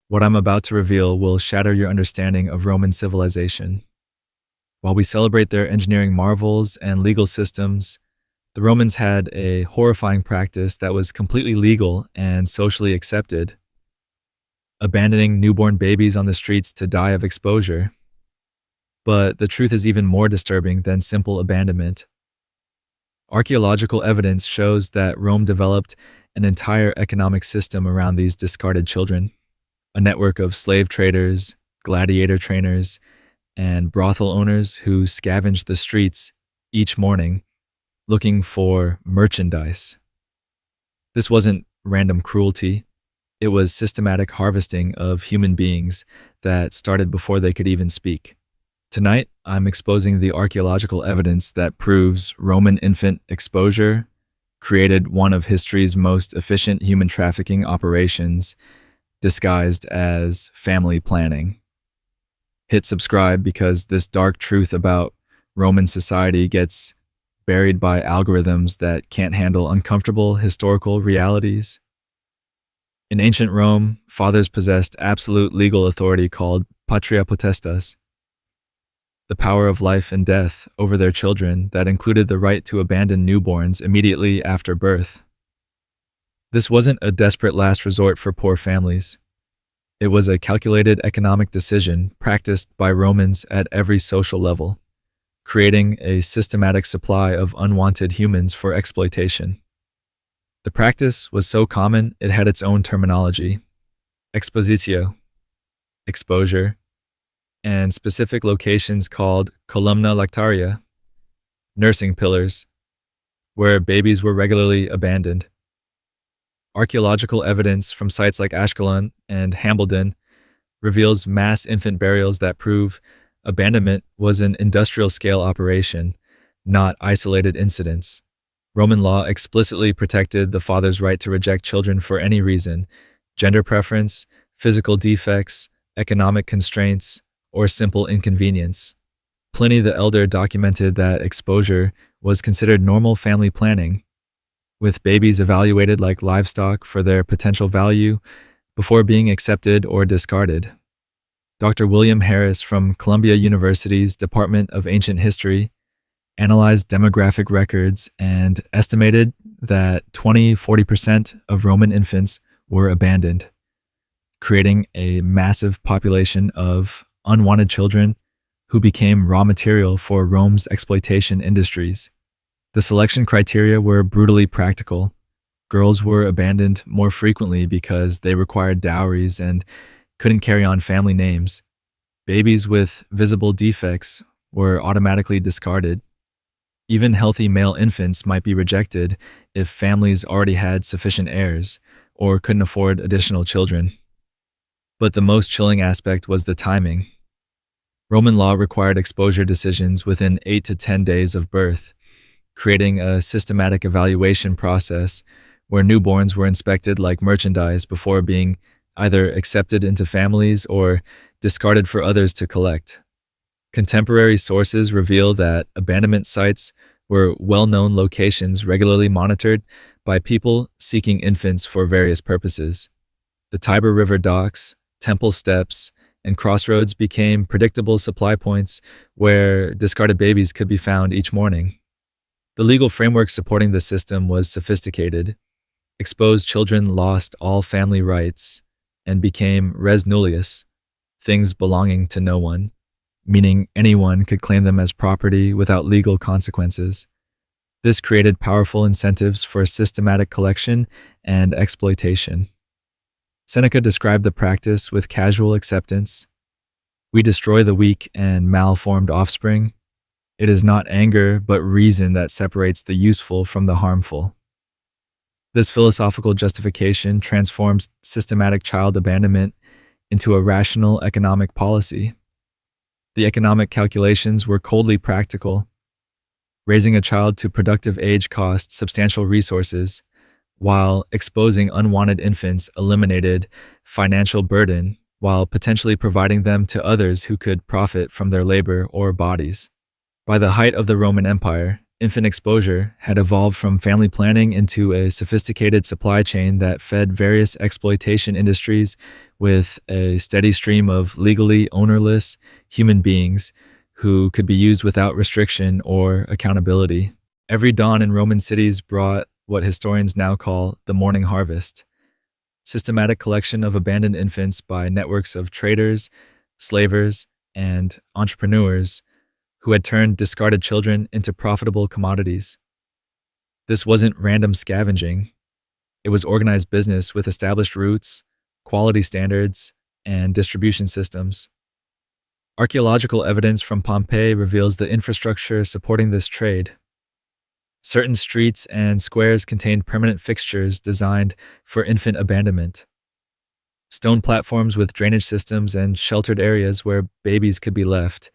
What I'm about to reveal will shatter your understanding of Roman civilization. While we celebrate their engineering marvels and legal systems, the Romans had a horrifying practice that was completely legal and socially accepted, abandoning newborn babies on the streets to die of exposure. But the truth is even more disturbing than simple abandonment. Archaeological evidence shows that Rome developed an entire economic system around these discarded children, a network of slave traders, gladiator trainers, and brothel owners who scavenged the streets each morning looking for merchandise. This wasn't random cruelty, it was systematic harvesting of human beings that started before they could even speak. Tonight, I'm exposing the archaeological evidence that proves Roman infant exposure created one of history's most efficient human trafficking operations, disguised as family planning. Hit subscribe because this dark truth about Roman society gets buried by algorithms that can't handle uncomfortable historical realities. In ancient Rome, fathers possessed absolute legal authority called patria potestas, the power of life and death over their children that included the right to abandon newborns immediately after birth. This wasn't a desperate last resort for poor families. It was a calculated economic decision practiced by Romans at every social level, creating a systematic supply of unwanted humans for exploitation. The practice was so common it had its own terminology: expositio, exposure, and specific locations called columna lactaria, nursing pillars, where babies were regularly abandoned. Archaeological evidence from sites like Ashkelon and Hambledon reveals mass infant burials that prove abandonment was an industrial-scale operation, not isolated incidents. Roman law explicitly protected the father's right to reject children for any reason: gender preference, physical defects, economic constraints, or simple inconvenience. Pliny the Elder documented that exposure was considered normal family planning, with babies evaluated like livestock for their potential value before being accepted or discarded. Dr. William Harris from Columbia University's Department of Ancient History analyzed demographic records and estimated that 20–40% of Roman infants were abandoned, creating a massive population of unwanted children who became raw material for Rome's exploitation industries. The selection criteria were brutally practical. Girls were abandoned more frequently because they required dowries and couldn't carry on family names. Babies with visible defects were automatically discarded. Even healthy male infants might be rejected if families already had sufficient heirs or couldn't afford additional children. But the most chilling aspect was the timing. Roman law required exposure decisions within 8 to 10 days of birth, creating a systematic evaluation process where newborns were inspected like merchandise before being either accepted into families or discarded for others to collect. Contemporary sources reveal that abandonment sites were well-known locations regularly monitored by people seeking infants for various purposes. The Tiber River docks, temple steps, and crossroads became predictable supply points where discarded babies could be found each morning. The legal framework supporting the system was sophisticated. Exposed children lost all family rights and became res nullius, things belonging to no one, meaning anyone could claim them as property without legal consequences. This created powerful incentives for systematic collection and exploitation. Seneca described the practice with casual acceptance. We destroy the weak and malformed offspring. It is not anger, but reason that separates the useful from the harmful. This philosophical justification transforms systematic child abandonment into a rational economic policy. The economic calculations were coldly practical. Raising a child to productive age cost substantial resources, while exposing unwanted infants eliminated financial burden while potentially providing them to others who could profit from their labor or bodies. By the height of the Roman Empire, Infant exposure had evolved from family planning into a sophisticated supply chain that fed various exploitation industries with a steady stream of legally ownerless human beings who could be used without restriction or accountability. Every dawn in Roman cities brought what historians now call the morning harvest, systematic collection of abandoned infants by networks of traders, slavers, and entrepreneurs who had turned discarded children into profitable commodities. This wasn't random scavenging. It was organized business with established routes, quality standards, and distribution systems. Archaeological evidence from Pompeii reveals the infrastructure supporting this trade. Certain streets and squares contained permanent fixtures designed for infant abandonment. Stone platforms with drainage systems and sheltered areas where babies could be left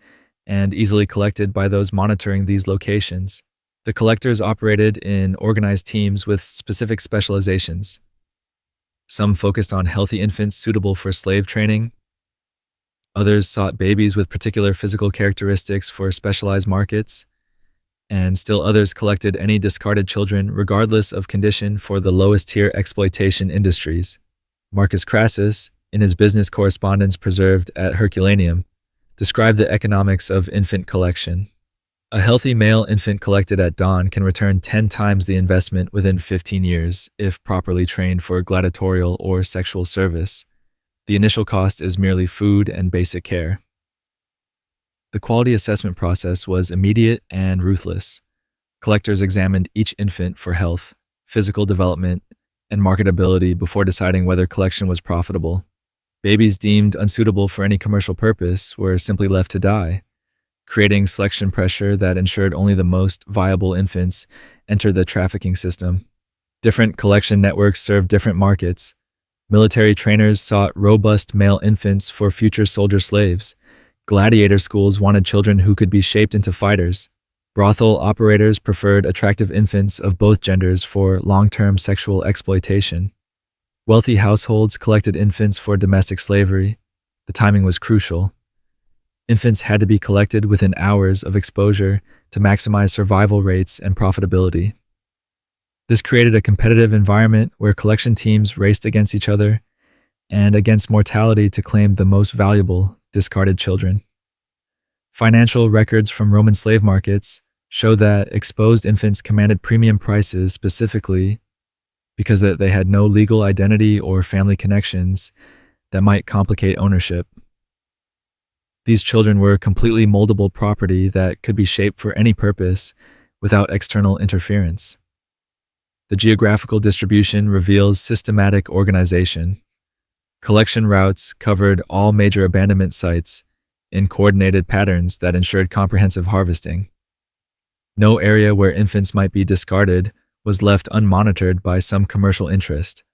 and easily collected by those monitoring these locations. The collectors operated in organized teams with specific specializations. Some focused on healthy infants suitable for slave training. Others sought babies with particular physical characteristics for specialized markets. And still others collected any discarded children regardless of condition for the lowest tier exploitation industries. Marcus Crassus, in his business correspondence preserved at Herculaneum, described the economics of infant collection. A healthy male infant collected at dawn can return 10 times the investment within 15 years if properly trained for gladiatorial or sexual service. The initial cost is merely food and basic care. The quality assessment process was immediate and ruthless. Collectors examined each infant for health, physical development, and marketability before deciding whether collection was profitable. Babies deemed unsuitable for any commercial purpose were simply left to die, creating selection pressure that ensured only the most viable infants entered the trafficking system. Different collection networks served different markets. Military trainers sought robust male infants for future soldier slaves. Gladiator schools wanted children who could be shaped into fighters. Brothel operators preferred attractive infants of both genders for long-term sexual exploitation. Wealthy households collected infants for domestic slavery. The timing was crucial. Infants had to be collected within hours of exposure to maximize survival rates and profitability. This created a competitive environment where collection teams raced against each other and against mortality to claim the most valuable, discarded children. Financial records from Roman slave markets show that exposed infants commanded premium prices specifically because they had no legal identity or family connections that might complicate ownership. These children were completely moldable property that could be shaped for any purpose without external interference. The geographical distribution reveals systematic organization. Collection routes covered all major abandonment sites in coordinated patterns that ensured comprehensive harvesting. No area where infants might be discarded was left unmonitored by some commercial interest.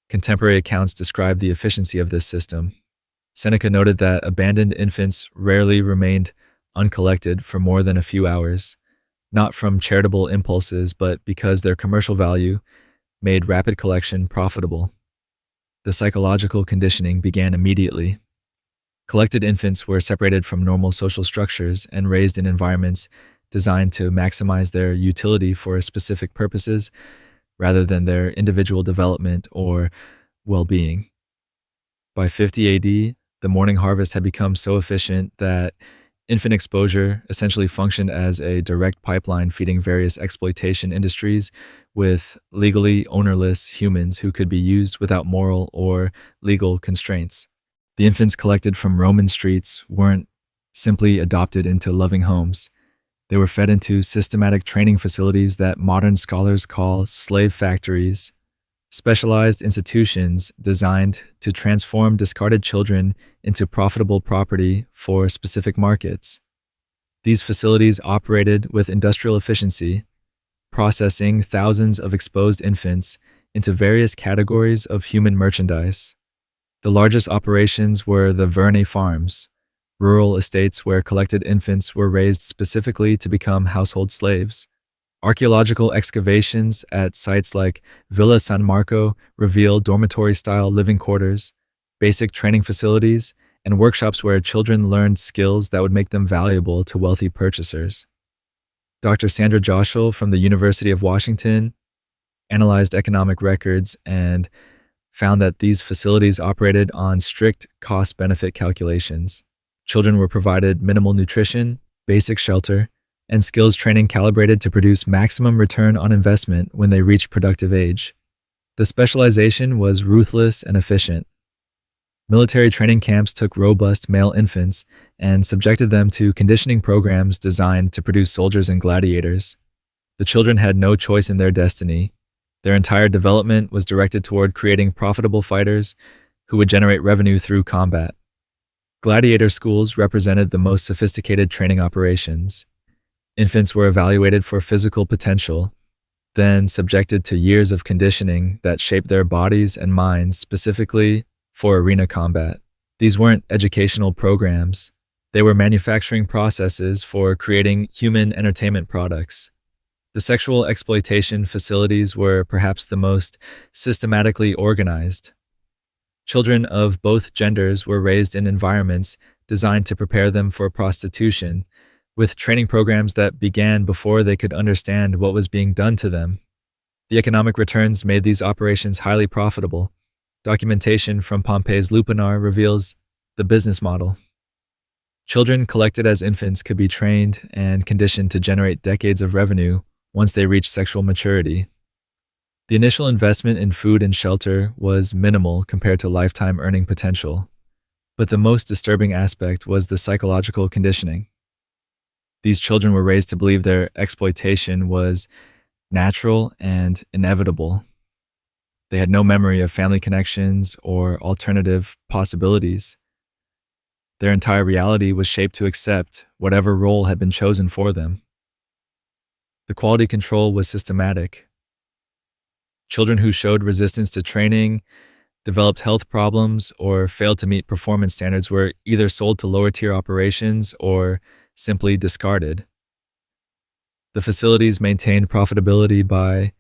Contemporary accounts describe the efficiency of this system. Seneca noted that abandoned infants rarely remained uncollected for more than a few hours, not from charitable impulses, but because their commercial value made rapid collection profitable. The psychological conditioning began immediately. Collected infants were separated from normal social structures and raised in environments designed to maximize their utility for specific purposes rather than their individual development or well-being. By 50 AD, the morning harvest had become so efficient that infant exposure essentially functioned as a direct pipeline feeding various exploitation industries with legally ownerless humans who could be used without moral or legal constraints. The infants collected from Roman streets weren't simply adopted into loving homes. They were fed into systematic training facilities that modern scholars call slave factories, specialized institutions designed to transform discarded children into profitable property for specific markets. These facilities operated with industrial efficiency, processing thousands of exposed infants into various categories of human merchandise. The largest operations were the Verney farms, rural estates where collected infants were raised specifically to become household slaves. Archaeological excavations at sites like Villa San Marco reveal dormitory-style living quarters, basic training facilities, and workshops where children learned skills that would make them valuable to wealthy purchasers. Dr. Sandra Joshua from the University of Washington analyzed economic records and found that these facilities operated on strict cost benefit calculations. Children were provided minimal nutrition, basic shelter, and skills training calibrated to produce maximum return on investment when they reached productive age. The specialization was ruthless and efficient. Military training camps took robust male infants and subjected them to conditioning programs designed to produce soldiers and gladiators. The children had no choice in their destiny. Their entire development was directed toward creating profitable fighters who would generate revenue through combat. Gladiator schools represented the most sophisticated training operations. Infants were evaluated for physical potential, then subjected to years of conditioning that shaped their bodies and minds specifically for arena combat. These weren't educational programs. They were manufacturing processes for creating human entertainment products. The sexual exploitation facilities were perhaps the most systematically organized. Children of both genders were raised in environments designed to prepare them for prostitution, with training programs that began before they could understand what was being done to them. The economic returns made these operations highly profitable. Documentation from Pompey's Lupanar reveals the business model. Children collected as infants could be trained and conditioned to generate decades of revenue once they reached sexual maturity. The initial investment in food and shelter was minimal compared to lifetime earning potential, but the most disturbing aspect was the psychological conditioning. These children were raised to believe their exploitation was natural and inevitable. They had no memory of family connections or alternative possibilities. Their entire reality was shaped to accept whatever role had been chosen for them. The quality control was systematic. Children who showed resistance to training, developed health problems, or failed to meet performance standards were either sold to lower-tier operations or simply discarded. The facilities maintained profitability by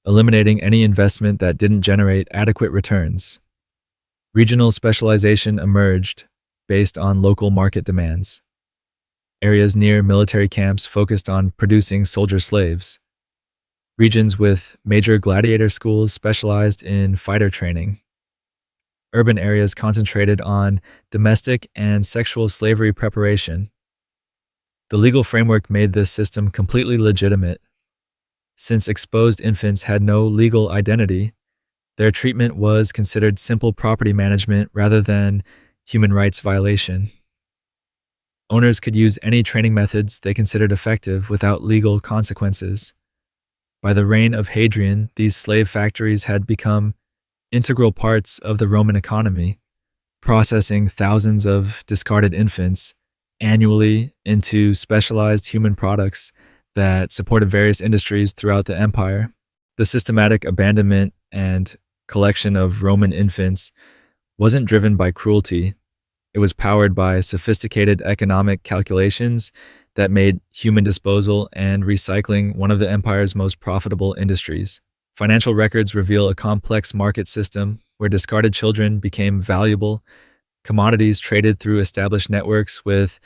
eliminating any investment that didn't generate adequate returns. Regional specialization emerged based on local market demands. Areas near military camps focused on producing soldier slaves. Regions with major gladiator schools specialized in fighter training. Urban areas concentrated on domestic and sexual slavery preparation. The legal framework made this system completely legitimate. Since exposed infants had no legal identity, their treatment was considered simple property management rather than human rights violation. Owners could use any training methods they considered effective without legal consequences. By the reign of Hadrian, these slave factories had become integral parts of the Roman economy, processing thousands of discarded infants annually into specialized human products that supported various industries throughout the empire. The systematic abandonment and collection of Roman infants wasn't driven by cruelty. It was powered by sophisticated economic calculations that made human disposal and recycling one of the empire's most profitable industries. Financial records reveal a complex market system where discarded children became valuable commodities traded through established networks with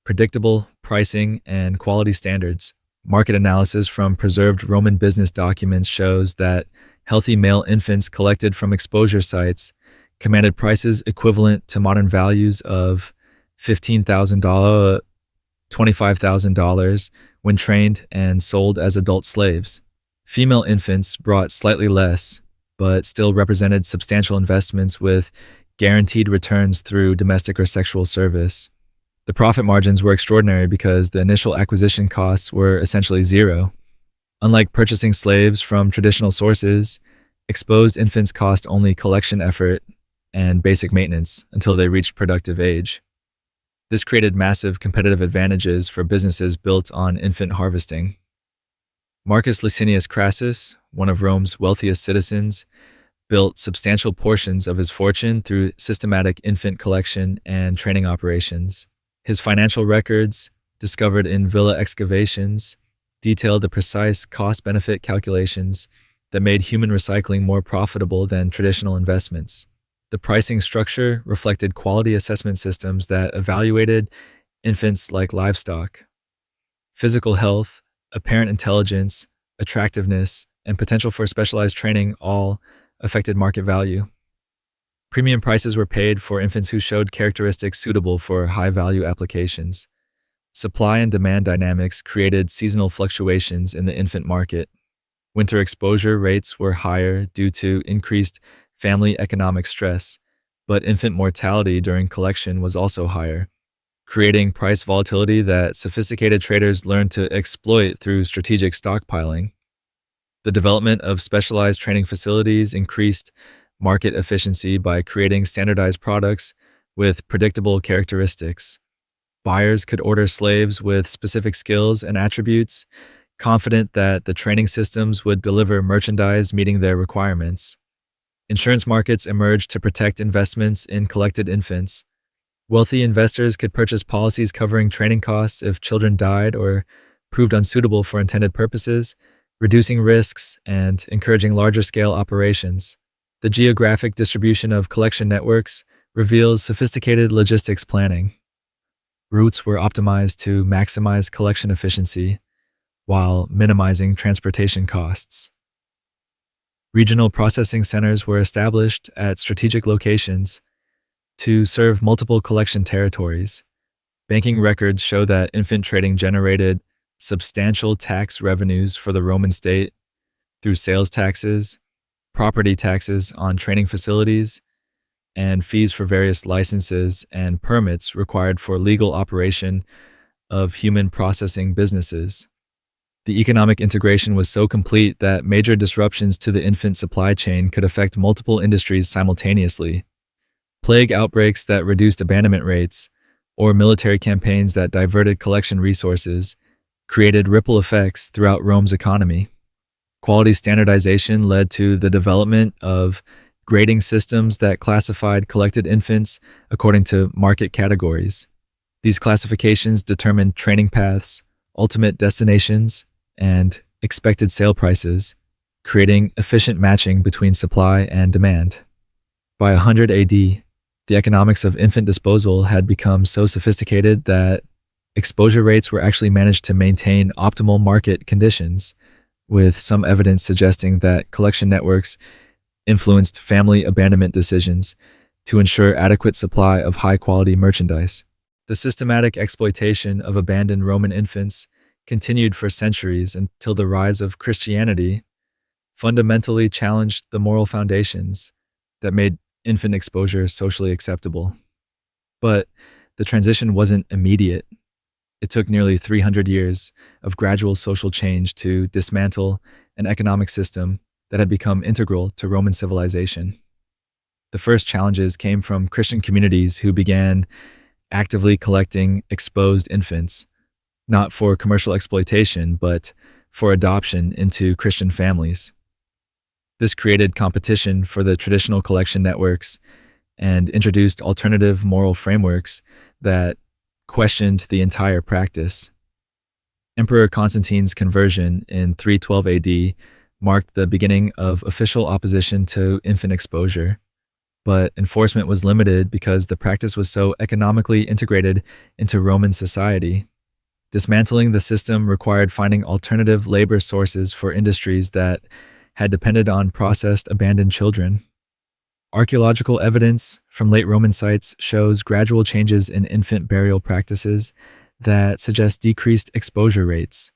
predictable pricing and quality standards. Market analysis from preserved Roman business documents shows that healthy male infants collected from exposure sites commanded prices equivalent to modern values of $15,000, $25,000 when trained and sold as adult slaves. Female infants brought slightly less, but still represented substantial investments with guaranteed returns through domestic or sexual service. The profit margins were extraordinary because the initial acquisition costs were essentially zero. Unlike purchasing slaves from traditional sources, exposed infants cost only collection effort and basic maintenance until they reached productive age. This created massive competitive advantages for businesses built on infant harvesting. Marcus Licinius Crassus, one of Rome's wealthiest citizens, built substantial portions of his fortune through systematic infant collection and training operations. His financial records, discovered in villa excavations, detailed the precise cost-benefit calculations that made human recycling more profitable than traditional investments. The pricing structure reflected quality assessment systems that evaluated infants like livestock. Physical health, apparent intelligence, attractiveness, and potential for specialized training all affected market value. Premium prices were paid for infants who showed characteristics suitable for high value applications. Supply and demand dynamics created seasonal fluctuations in the infant market. Winter exposure rates were higher due to increased family economic stress, but infant mortality during collection was also higher, creating price volatility that sophisticated traders learned to exploit through strategic stockpiling. The development of specialized training facilities increased market efficiency by creating standardized products with predictable characteristics. Buyers could order slaves with specific skills and attributes, confident that the training systems would deliver merchandise meeting their requirements. Insurance markets emerged to protect investments in collected infants. Wealthy investors could purchase policies covering training costs if children died or proved unsuitable for intended purposes, reducing risks and encouraging larger scale operations. The geographic distribution of collection networks reveals sophisticated logistics planning. Routes were optimized to maximize collection efficiency while minimizing transportation costs. Regional processing centers were established at strategic locations to serve multiple collection territories. Banking records show that infant trading generated substantial tax revenues for the Roman state through sales taxes, property taxes on training facilities, and fees for various licenses and permits required for legal operation of human processing businesses. The economic integration was so complete that major disruptions to the infant supply chain could affect multiple industries simultaneously. Plague outbreaks that reduced abandonment rates, or military campaigns that diverted collection resources, created ripple effects throughout Rome's economy. Quality standardization led to the development of grading systems that classified collected infants according to market categories. These classifications determined training paths, ultimate destinations, and expected sale prices, creating efficient matching between supply and demand. By 100 AD, the economics of infant disposal had become so sophisticated that exposure rates were actually managed to maintain optimal market conditions, with some evidence suggesting that collection networks influenced family abandonment decisions to ensure adequate supply of high-quality merchandise. The systematic exploitation of abandoned Roman infants continued for centuries until the rise of Christianity fundamentally challenged the moral foundations that made infant exposure socially acceptable. But the transition wasn't immediate. It took nearly 300 years of gradual social change to dismantle an economic system that had become integral to Roman civilization. The first challenges came from Christian communities who began actively collecting exposed infants, not for commercial exploitation, but for adoption into Christian families. This created competition for the traditional collection networks and introduced alternative moral frameworks that questioned the entire practice. Emperor Constantine's conversion in 312 AD marked the beginning of official opposition to infant exposure, but enforcement was limited because the practice was so economically integrated into Roman society. Dismantling the system required finding alternative labor sources for industries that had depended on processed abandoned children. Archaeological evidence from late Roman sites shows gradual changes in infant burial practices that suggest decreased exposure rates.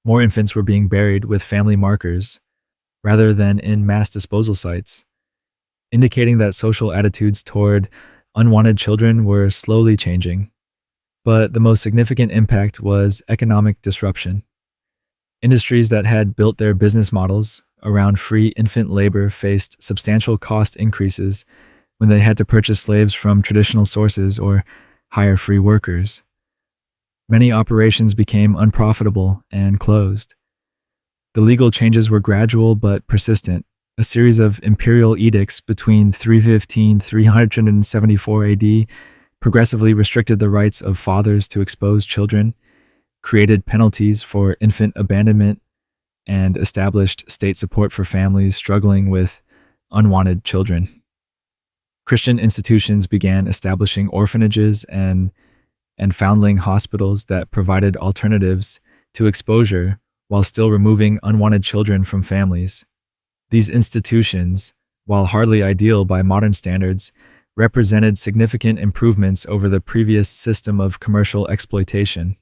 More infants were being buried with family markers rather than in mass disposal sites, indicating that social attitudes toward unwanted children were slowly changing. But the most significant impact was economic disruption. Industries that had built their business models around free infant labor faced substantial cost increases when they had to purchase slaves from traditional sources or hire free workers. Many operations became unprofitable and closed. The legal changes were gradual but persistent. A series of imperial edicts between 315 and 374 AD progressively restricted the rights of fathers to expose children, created penalties for infant abandonment, and established state support for families struggling with unwanted children. Christian institutions began establishing orphanages and foundling hospitals that provided alternatives to exposure while still removing unwanted children from families. These institutions, while hardly ideal by modern standards, represented significant improvements over the previous system of commercial exploitation.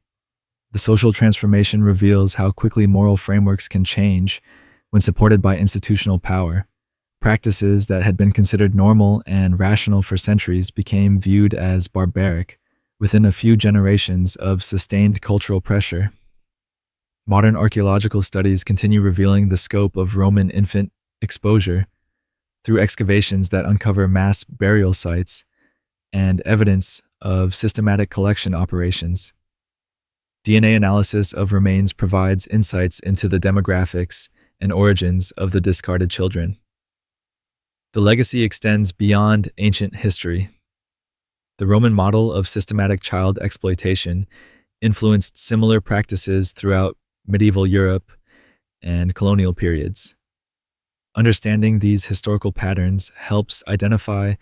The social transformation reveals how quickly moral frameworks can change when supported by institutional power. Practices that had been considered normal and rational for centuries became viewed as barbaric within a few generations of sustained cultural pressure. Modern archaeological studies continue revealing the scope of Roman infant exposure through excavations that uncover mass burial sites and evidence of systematic collection operations. DNA analysis of remains provides insights into the demographics and origins of the discarded children. The legacy extends beyond ancient history. The Roman model of systematic child exploitation influenced similar practices throughout medieval Europe and colonial periods. Understanding these historical patterns helps identify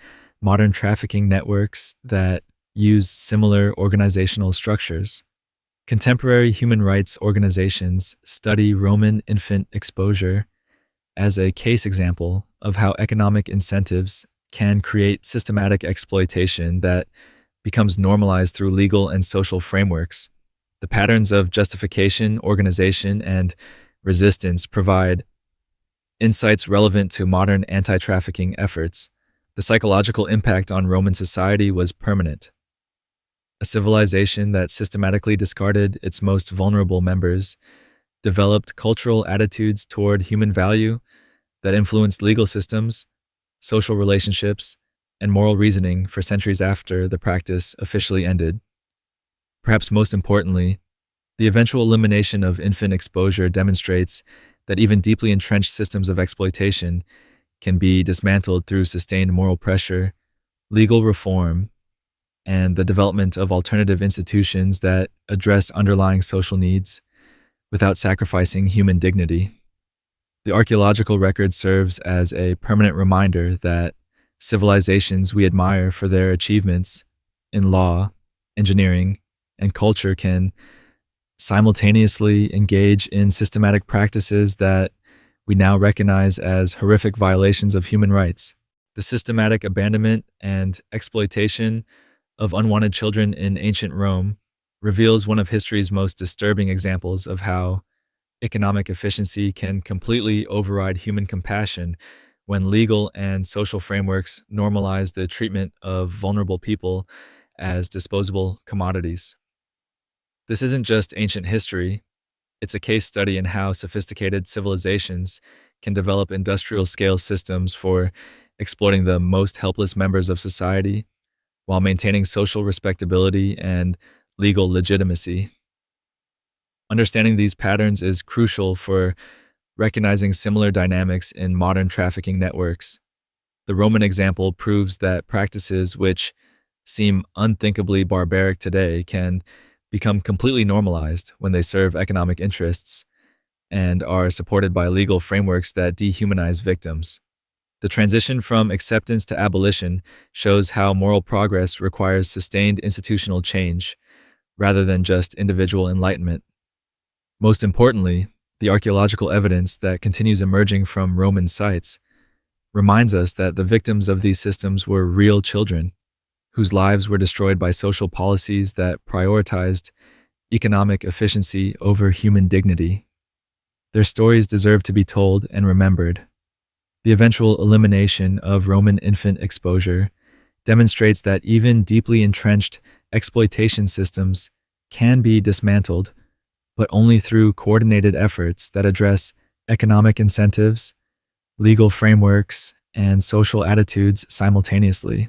modern trafficking networks that use similar organizational structures. Contemporary human rights organizations study Roman infant exposure as a case example of how economic incentives can create systematic exploitation that becomes normalized through legal and social frameworks. The patterns of justification, organization, and resistance provide insights relevant to modern anti-trafficking efforts. The psychological impact on Roman society was permanent. A civilization that systematically discarded its most vulnerable members developed cultural attitudes toward human value that influenced legal systems, social relationships, and moral reasoning for centuries after the practice officially ended. Perhaps most importantly, the eventual elimination of infant exposure demonstrates that even deeply entrenched systems of exploitation can be dismantled through sustained moral pressure, legal reform, and the development of alternative institutions that address underlying social needs without sacrificing human dignity. The archaeological record serves as a permanent reminder that civilizations we admire for their achievements in law, engineering, and culture can simultaneously engage in systematic practices that we now recognize as horrific violations of human rights. The systematic abandonment and exploitation of unwanted children in ancient Rome reveals one of history's most disturbing examples of how economic efficiency can completely override human compassion when legal and social frameworks normalize the treatment of vulnerable people as disposable commodities. This isn't just ancient history, it's a case study in how sophisticated civilizations can develop industrial-scale systems for exploiting the most helpless members of society while maintaining social respectability and legal legitimacy. Understanding these patterns is crucial for recognizing similar dynamics in modern trafficking networks. The Roman example proves that practices which seem unthinkably barbaric today can become completely normalized when they serve economic interests and are supported by legal frameworks that dehumanize victims. The transition from acceptance to abolition shows how moral progress requires sustained institutional change rather than just individual enlightenment. Most importantly, the archaeological evidence that continues emerging from Roman sites reminds us that the victims of these systems were real children whose lives were destroyed by social policies that prioritized economic efficiency over human dignity. Their stories deserve to be told and remembered. The eventual elimination of Roman infant exposure demonstrates that even deeply entrenched exploitation systems can be dismantled, but only through coordinated efforts that address economic incentives, legal frameworks, and social attitudes simultaneously.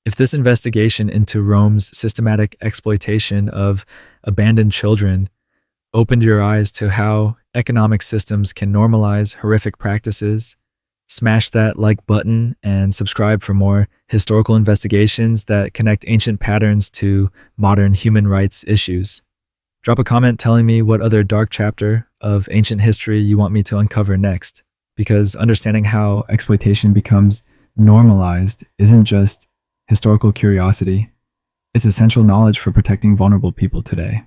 If this investigation into Rome's systematic exploitation of abandoned children opened your eyes to how economic systems can normalize horrific practices, smash that like button and subscribe for more historical investigations that connect ancient patterns to modern human rights issues. Drop a comment telling me what other dark chapter of ancient history you want me to uncover next, because understanding how exploitation becomes normalized isn't just historical curiosity, it's essential knowledge for protecting vulnerable people today.